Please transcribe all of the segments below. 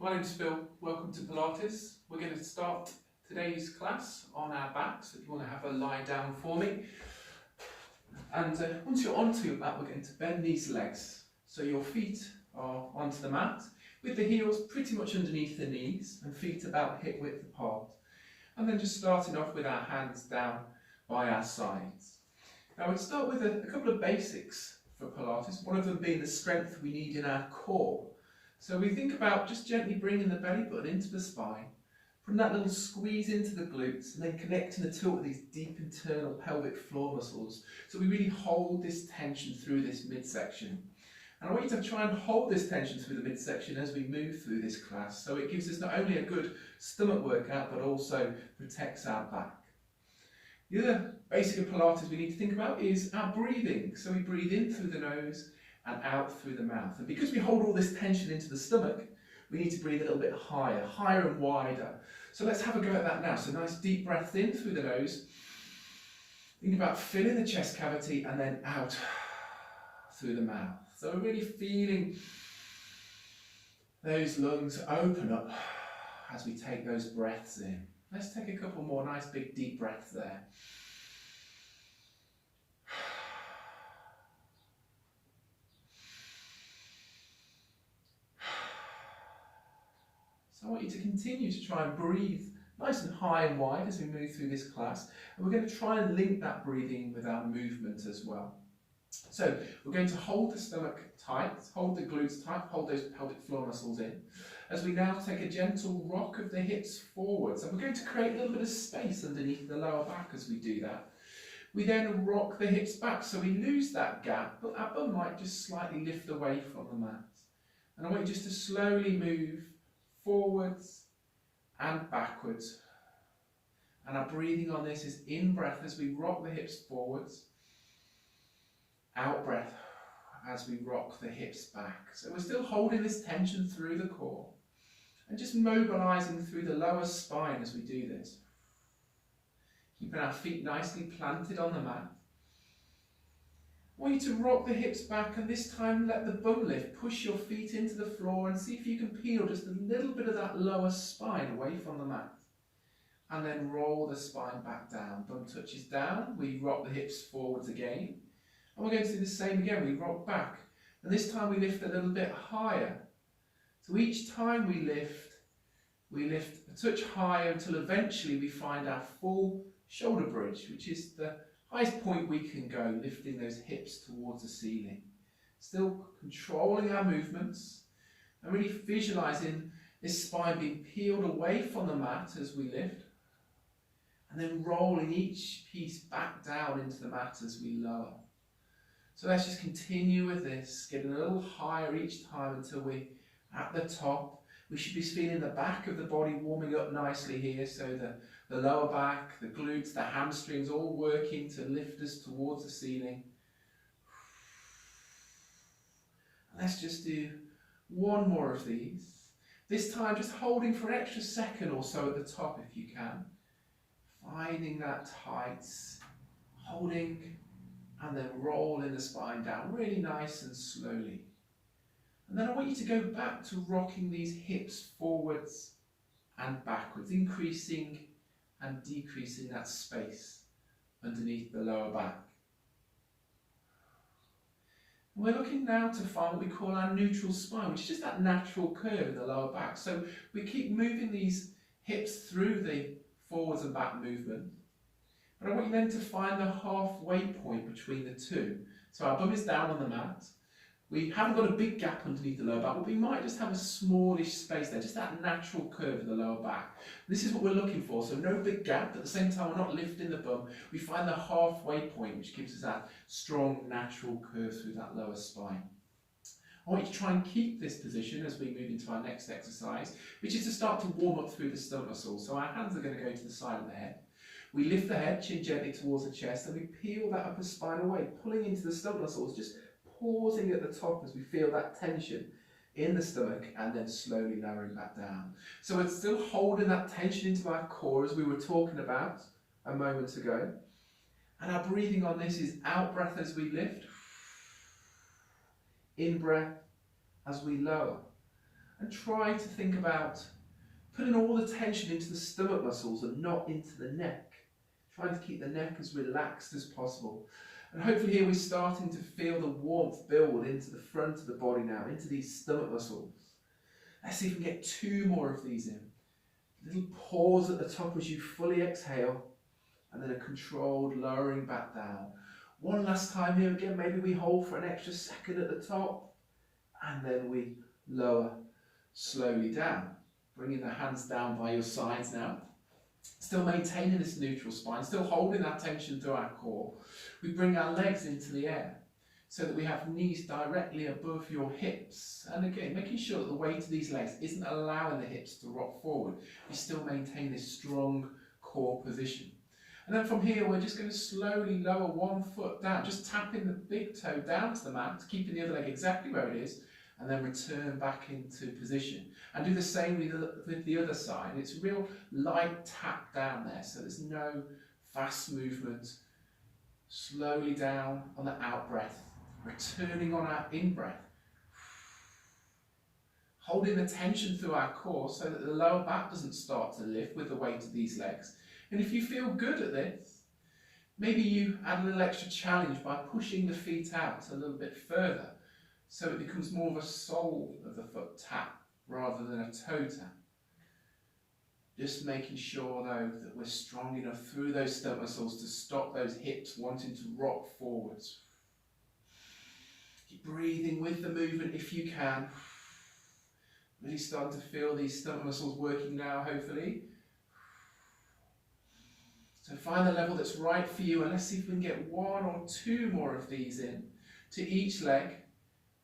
My name's Phil, welcome to Pilates. We're going to start today's class on our backs. If you want to have a lie down for me. And once you're onto your mat, we're going to bend these legs. So your feet are onto the mat, with the heels pretty much underneath the knees and feet about hip width apart. And then just starting off with our hands down by our sides. Now we'll start with a couple of basics for Pilates, one of them being the strength we need in our core. So we think about just gently bringing the belly button into the spine, putting that little squeeze into the glutes, and then connecting the tilt with these deep internal pelvic floor muscles. So we really hold this tension through this midsection. And I want you to try and hold this tension through the midsection as we move through this class. So it gives us not only a good stomach workout, but also protects our back. The other basic of Pilates we need to think about is our breathing. So we breathe in through the nose and out through the mouth. And because we hold all this tension into the stomach, we need to breathe a little bit higher and wider. So let's have a go at that now. So nice deep breath in through the nose. Think about filling the chest cavity and then out through the mouth. So we're really feeling those lungs open up as we take those breaths in. Let's take a couple more nice big deep breaths there. So I want you to continue to try and breathe nice and high and wide as we move through this class. And we're going to try and link that breathing with our movement as well. So we're going to hold the stomach tight, hold the glutes tight, hold those pelvic floor muscles in. As we now take a gentle rock of the hips forwards. And we're going to create a little bit of space underneath the lower back as we do that. We then rock the hips back so we lose that gap, but our bum might just slightly lift away from the mat. And I want you just to slowly move forwards and backwards. And our breathing on this is in breath as we rock the hips forwards, out breath as we rock the hips back. So we're still holding this tension through the core and just mobilizing through the lower spine as we do this. Keeping our feet nicely planted on the mat. I want you to rock the hips back and this time let the bum lift. Push your feet into the floor and see if you can peel just a little bit of that lower spine away from the mat. And then roll the spine back down. Bum touches down. We rock the hips forwards again. And we're going to do the same again. We rock back. And this time we lift a little bit higher. So each time we lift a touch higher until eventually we find our full shoulder bridge, which is the highest point we can go, lifting those hips towards the ceiling. Still controlling our movements and really visualizing this spine being peeled away from the mat as we lift. And then rolling each piece back down into the mat as we lower. So let's just continue with this, getting a little higher each time until we're at the top. We should be feeling the back of the body warming up nicely here, so the lower back, the glutes, the hamstrings all working to lift us towards the ceiling. Let's just do one more of these. This time just holding for an extra second or so at the top if you can. Finding that tight, holding, and then rolling the spine down really nice and slowly. And then I want you to go back to rocking these hips forwards and backwards, increasing and decreasing that space underneath the lower back. And we're looking now to find what we call our neutral spine, which is just that natural curve in the lower back. So we keep moving these hips through the forwards and back movement. But I want you then to find the halfway point between the two. So our bum is down on the mat. We haven't got a big gap underneath the lower back, but we might just have a smallish space there, just that natural curve in the lower back. This is what we're looking for, so no big gap, but at the same time we're not lifting the bum. We find the halfway point, which gives us that strong natural curve through that lower spine. I want you to try and keep this position as we move into our next exercise, which is to start to warm up through the stomach muscles. So our hands are going to go to the side of the head. We lift the head, chin gently towards the chest, and we peel that upper spine away, pulling into the stomach muscles, just pausing at the top as we feel that tension in the stomach and then slowly lowering back down. So we're still holding that tension into our core as we were talking about a moment ago. And our breathing on this is out breath as we lift, in breath as we lower. And try to think about putting all the tension into the stomach muscles and not into the neck. Trying to keep the neck as relaxed as possible. And hopefully here we're starting to feel the warmth build into the front of the body now, into these stomach muscles. Let's see if we can get 2 more of these in. A little pause at the top as you fully exhale, and then a controlled lowering back down. One last time here again, maybe we hold for an extra second at the top, and then we lower slowly down. Bringing the hands down by your sides now. Still maintaining this neutral spine, still holding that tension through our core. We bring our legs into the air so that we have knees directly above your hips. And again, making sure that the weight of these legs isn't allowing the hips to rock forward. We still maintain this strong core position. And then from here, we're just going to slowly lower one foot down, just tapping the big toe down to the mat, keeping the other leg exactly where it is, and then return back into position. And do the same with the other side. It's a real light tap down there, so there's no fast movement. Slowly down on the out breath, returning on our in breath. Holding the tension through our core so that the lower back doesn't start to lift with the weight of these legs. And if you feel good at this, maybe you add a little extra challenge by pushing the feet out a little bit further, so it becomes more of a sole of the foot tap rather than a toe tap. Just making sure though that we're strong enough through those stomach muscles to stop those hips wanting to rock forwards. Keep breathing with the movement if you can. Really starting to feel these stomach muscles working now, hopefully. So find the level that's right for you, and let's see if we can get 1 or 2 more of these in to each leg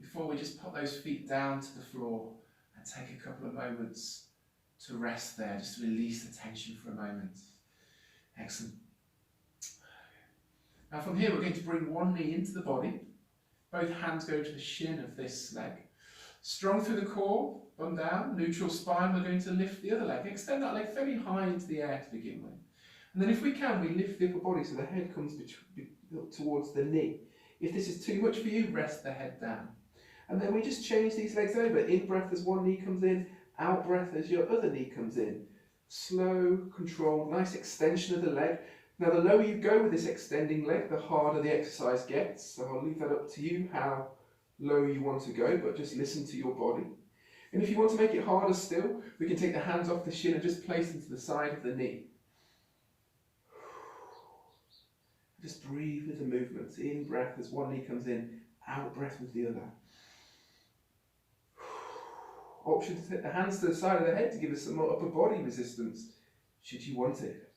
before we just put those feet down to the floor and take a couple of moments to rest there, just to release the tension for a moment. Excellent. Now from here we're going to bring one knee into the body. Both hands go to the shin of this leg. Strong through the core, bum down, neutral spine. We're going to lift the other leg. Extend that leg fairly high into the air to begin with. And then if we can, we lift the upper body so the head comes towards the knee. If this is too much for you, rest the head down. And then we just change these legs over. In breath as one knee comes in, out breath as your other knee comes in. Slow, controlled, nice extension of the leg. Now the lower you go with this extending leg, the harder the exercise gets. So I'll leave that up to you how low you want to go, but just listen to your body. And if you want to make it harder still, we can take the hands off the shin and just place them to the side of the knee. Just breathe with the movements. In breath as one knee comes in, out breath with the other. Option to take the hands to the side of the head to give us some more upper body resistance, should you want it.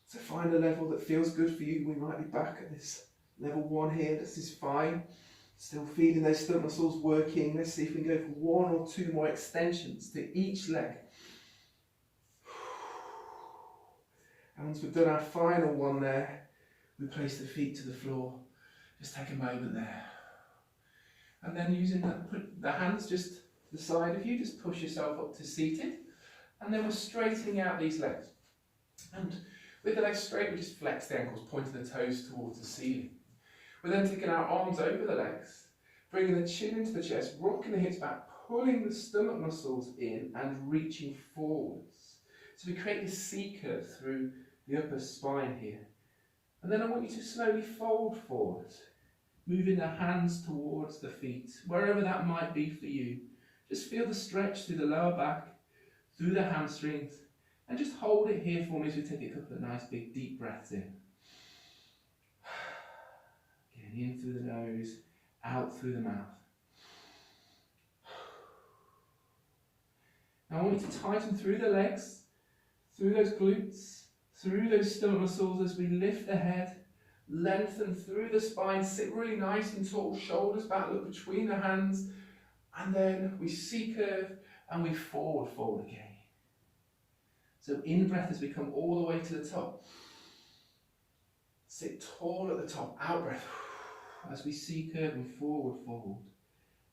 So find a level that feels good for you. We might be back at this level 1 here. This is fine. Still feeling those stomach muscles working. Let's see if we can go for 1 or 2 more extensions to each leg. And once we've done our final one there, we place the feet to the floor. Just take a moment there. And then using the hands just to the side of you, just push yourself up to seated. And then we're straightening out these legs. And with the legs straight, we just flex the ankles, pointing the toes towards the ceiling. We're then taking our arms over the legs, bringing the chin into the chest, rocking the hips back, pulling the stomach muscles in and reaching forwards. So we create this C curve through the upper spine here. And then I want you to slowly fold forward, moving the hands towards the feet, wherever that might be for you. Just feel the stretch through the lower back, through the hamstrings, and just hold it here for me as we take a couple of nice big deep breaths in. Again, in through the nose, out through the mouth. Now I want you to tighten through the legs, through those glutes, through those stomach muscles as we lift the head, lengthen through the spine, sit really nice and tall, shoulders back, look between the hands, and then we C-curve and we forward fold again. So in breath as we come all the way to the top. Sit tall at the top, out breath as we C-curve and forward fold.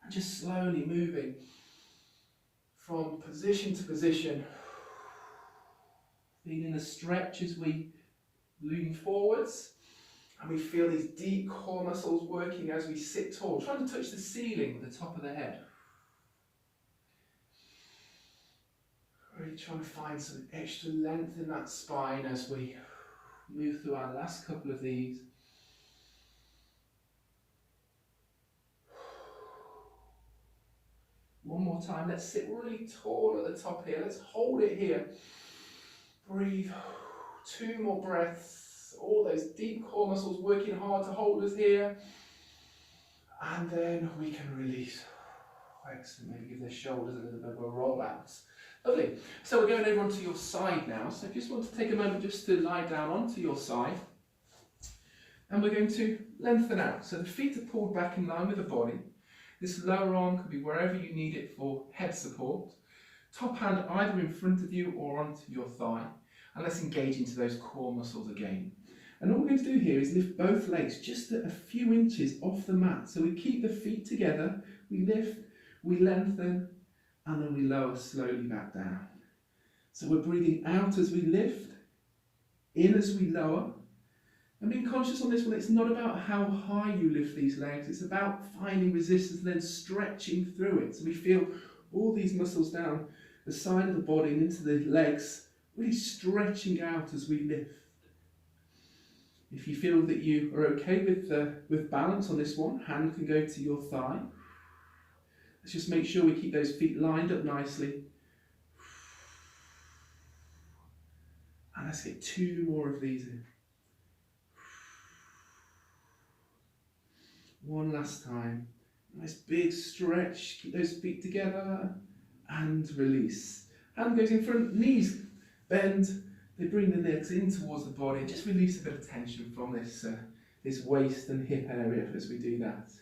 And just slowly moving from position to position. Feeling the stretch as we lean forwards, and we feel these deep core muscles working as we sit tall, trying to touch the ceiling with the top of the head. really trying to find some extra length in that spine as we move through our last couple of these. One more time, let's sit really tall at the top here. Let's hold it here. Breathe. 2 more breaths. All those deep core muscles working hard to hold us here. And then we can release. Excellent. Maybe give the shoulders a little bit of a roll out. Lovely. So we're going over onto your side now. So if you just want to take a moment just to lie down onto your side. And we're going to lengthen out. So the feet are pulled back in line with the body. This lower arm could be wherever you need it for head support. Top hand either in front of you or onto your thigh. And let's engage into those core muscles again. And all we're going to do here is lift both legs just a few inches off the mat. So we keep the feet together, we lift, we lengthen, and then we lower slowly back down. So we're breathing out as we lift, in as we lower. And being conscious on this one, it's not about how high you lift these legs, it's about finding resistance and then stretching through it. So we feel all these muscles down the side of the body and into the legs, really stretching out as we lift. If you feel that you are okay with balance on this one, hand can go to your thigh. Let's just make sure we keep those feet lined up nicely. And let's get 2 more of these in. One last time. Nice big stretch. Keep those feet together and release. Hand goes in front, knees bend. They bring the legs in towards the body. Just release a bit of tension from this waist and hip area as we do that.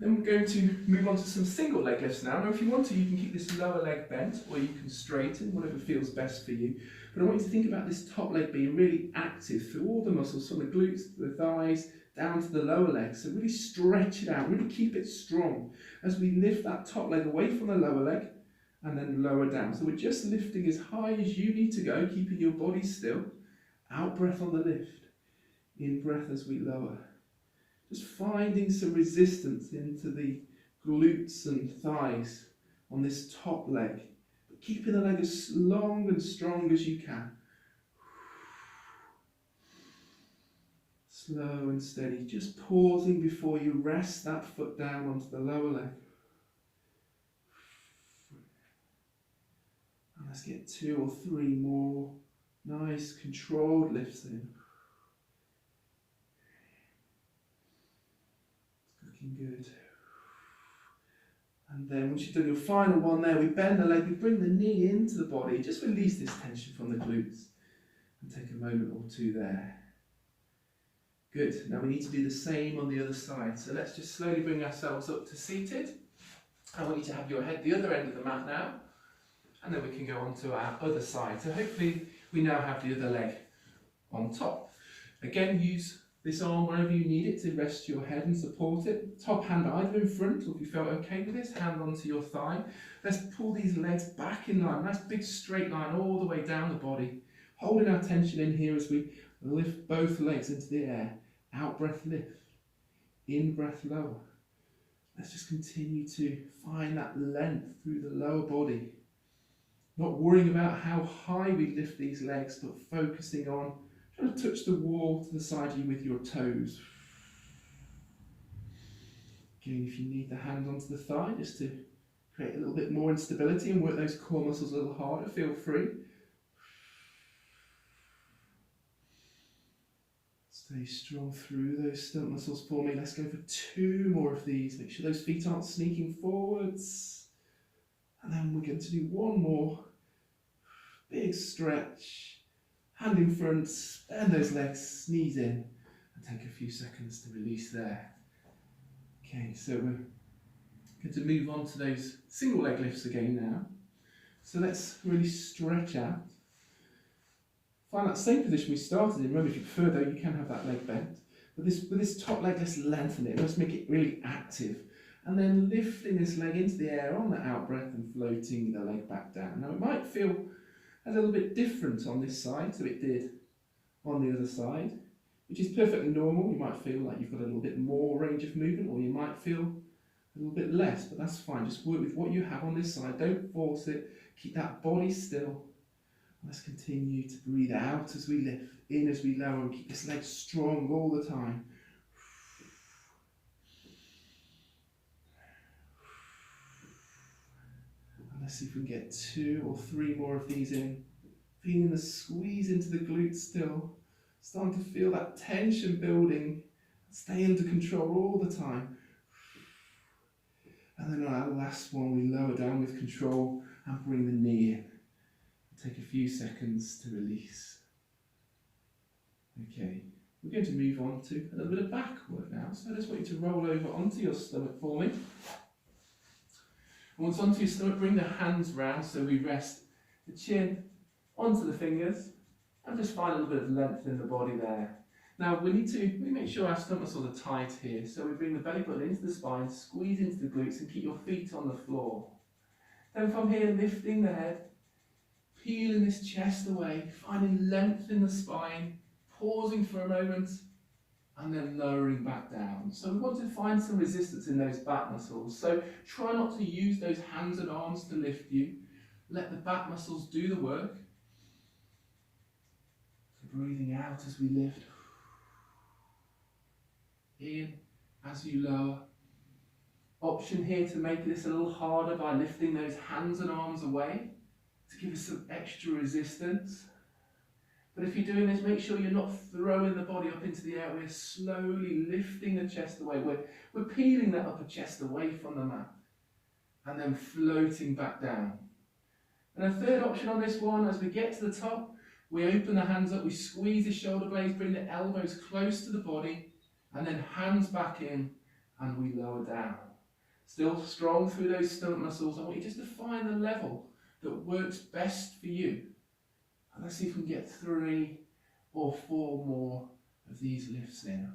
Then we're going to move on to some single leg lifts now. Now if you want to, you can keep this lower leg bent or you can straighten, whatever feels best for you. But I want you to think about this top leg being really active through all the muscles, from the glutes to the thighs, down to the lower leg. So really stretch it out, really keep it strong as we lift that top leg away from the lower leg and then lower down. So we're just lifting as high as you need to go, keeping your body still. Out breath on the lift, in breath as we lower. Just finding some resistance into the glutes and thighs on this top leg, but keeping the leg as long and strong as you can. Slow and steady, just pausing before you rest that foot down onto the lower leg. And let's get 2 or 3 more nice controlled lifts in. Good. And then once you've done your final one there, we bend the leg, we bring the knee into the body, just release this tension from the glutes and take a moment or 2 there. Good. Now we need to do the same on the other side. So let's just slowly bring ourselves up to seated. I want you to have your head the other end of the mat now, and then we can go on to our other side. So hopefully we now have the other leg on top. Again, use this arm wherever you need it to rest your head and support it. Top hand either in front, or if you felt okay with this, hand onto your thigh. Let's pull these legs back in line, nice big straight line all the way down the body. Holding our tension in here as we lift both legs into the air. Out breath lift, in breath lower. Let's just continue to find that length through the lower body. Not worrying about how high we lift these legs, but focusing on trying to touch the wall to the side of you with your toes. Again, if you need the hand onto the thigh just to create a little bit more instability and work those core muscles a little harder, feel free. Stay strong through those stomach muscles for me. Let's go for 2 more of these. Make sure those feet aren't sneaking forwards. And then we're going to do 1 more. Big stretch. Hand in front, bend those legs, knees in, and take a few seconds to release there. Okay, so we're going to move on to those single leg lifts again now. So let's really stretch out. Find that same position we started in. Remember, if you prefer though, you can have that leg bent. But with this top leg, let's lengthen it. Let's make it really active. And then lifting this leg into the air on the out breath and floating the leg back down. Now it might feel a little bit different on this side to it did on the other side, which is perfectly normal. You might feel like you've got a little bit more range of movement, or you might feel a little bit less, but that's fine. Just work with what you have on this side. Don't force it. Keep that body still. Let's continue to breathe out as we lift, in as we lower, and keep this leg strong all the time. And let's see if we can get 2 or 3 more of these in. Feeling the squeeze into the glutes still. Starting to feel that tension building. Stay under control all the time. And then on our last one, we lower down with control and bring the knee in. Take a few seconds to release. Okay, we're going to move on to a little bit of back work now. So I just want you to roll over onto your stomach for me. Once onto your stomach, bring the hands round so we rest the chin onto the fingers and just find a little bit of length in the body there. Now we make sure our stomach muscles are tight here. So we bring the belly button into the spine, squeeze into the glutes and keep your feet on the floor. Then from here, lifting the head, peeling this chest away, finding length in the spine, pausing for a moment, and then lowering back down. So we want to find some resistance in those back muscles. So try not to use those hands and arms to lift you. Let the back muscles do the work. So breathing out as we lift. In as you lower. Option here to make this a little harder by lifting those hands and arms away to give us some extra resistance. But if you're doing this, make sure you're not throwing the body up into the air. We're slowly lifting the chest away. We're peeling that upper chest away from the mat and then floating back down. And a third option on this one, as we get to the top, we open the hands up, we squeeze the shoulder blades, bring the elbows close to the body, and then hands back in and we lower down. Still strong through those stomach muscles. I want you just to find the level that works best for you. And let's see if we can get 3 or 4 more of these lifts in.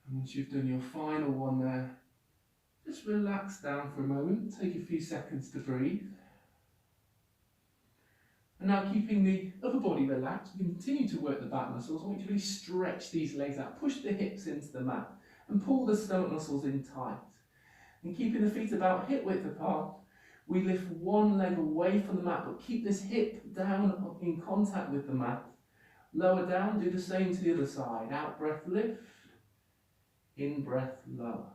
And once you've done your final one there, just relax down for a moment. Take a few seconds to breathe. And now keeping the upper body relaxed, we continue to work the back muscles. I want you to really stretch these legs out. Push the hips into the mat and pull the stomach muscles in tight. And keeping the feet about hip width apart, we lift one leg away from the mat, but keep this hip down in contact with the mat. Lower down, do the same to the other side. Out breath, lift. In breath, lower.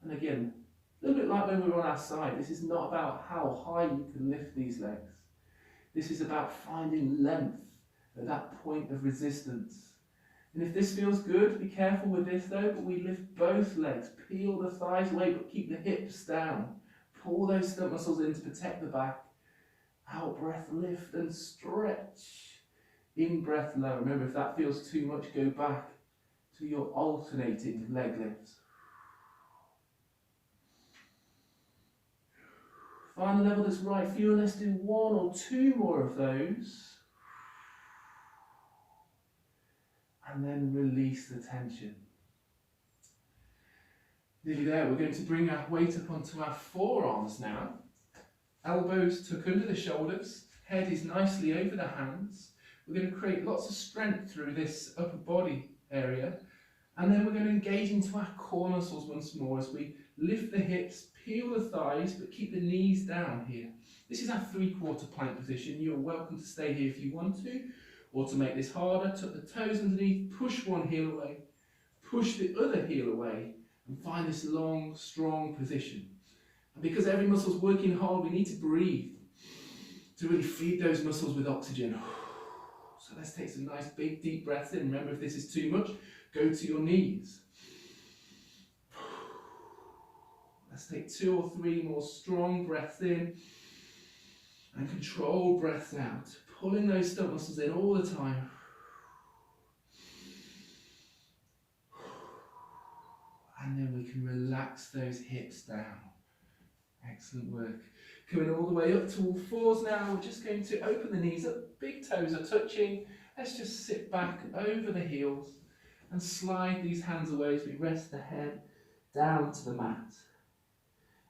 And again, a little bit like when we were on our side, this is not about how high you can lift these legs. This is about finding length at that point of resistance. And if this feels good, be careful with this though, but we lift both legs, peel the thighs away, but keep the hips down. Pull those stomach muscles in to protect the back. Out breath, lift and stretch. In breath, lower. Remember, if that feels too much, go back to your alternating leg lifts. Find the level that's right for you, and let's do 1 or 2 more of those. And then release the tension. Nearly there. We're going to bring our weight up onto our forearms now. Elbows tuck under the shoulders. Head is nicely over the hands. We're going to create lots of strength through this upper body area. And then we're going to engage into our core muscles once more as we lift the hips, peel the thighs, but keep the knees down here. This is our 3/4 plank position. You're welcome to stay here if you want to, or to make this harder, tuck the toes underneath, push one heel away, push the other heel away, and find this long, strong position. And because every muscle's working hard, we need to breathe to really feed those muscles with oxygen. So let's take some nice big deep breaths in. Remember, if this is too much, go to your knees. Let's take 2 or 3 more strong breaths in and controlled breaths out. Pulling those stomach muscles in all the time. And then we can relax those hips down. Excellent work. Coming all the way up to all fours now. We're just going to open the knees up. Big toes are touching. Let's just sit back over the heels and slide these hands away as we rest the head down to the mat.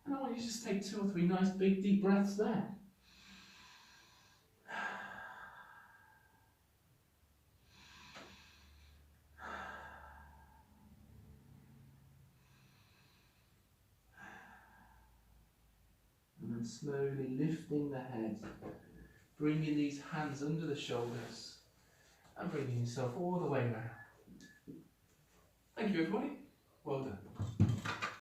And I want you to just take 2 or 3 nice big deep breaths there. And then slowly lifting the head, bringing these hands under the shoulders and bringing yourself all the way around. Thank you everybody, well done.